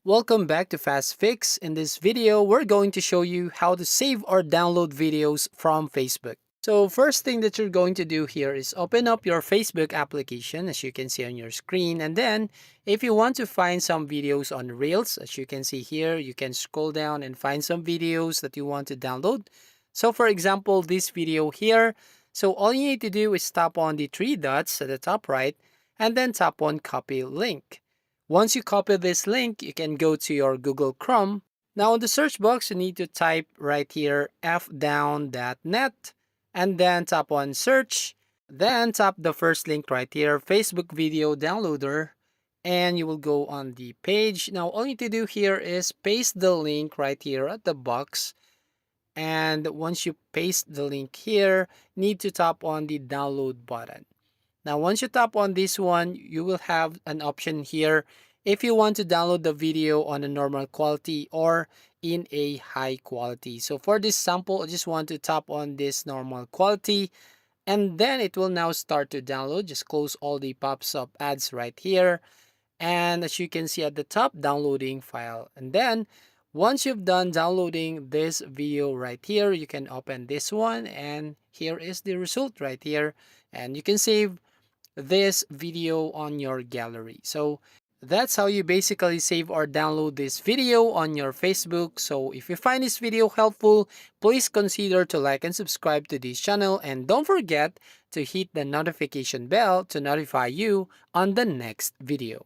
Welcome back to Fast Fix. In this video, we're going to show you how to save or download videos from Facebook. So first thing that you're going to do here is open up your Facebook application as you can see on your screen. And then if you want to find some videos on Reels, as you can see here, you can scroll down and find some videos that you want to download. So for example, this video here. So all you need to do is tap on the three dots at the top right and then tap on copy link. Once you copy this link, you can go to your Google Chrome. Now in the search box, you need to type right here fdown.net and then tap on search. Then tap the first link right here, Facebook Video Downloader, and you will go on the page. Now all you need to do here is paste the link right here at the box. And once you paste the link here, need to tap on the download button. Now, once you tap on this one, you will have an option here if you want to download the video on a normal quality or in a high quality. So for this sample, I just want to tap on this normal quality and then it will now start to download. Just close all the pops up ads right here. And as you can see at the top, downloading file. And then once you've done downloading this video right here, you can open this one and here is the result right here. And you can save this video on your gallery. So that's how you basically save or download this video on your Facebook. So if you find this video helpful, please consider to like and subscribe to this channel and don't forget to hit the notification bell to notify you on the next video.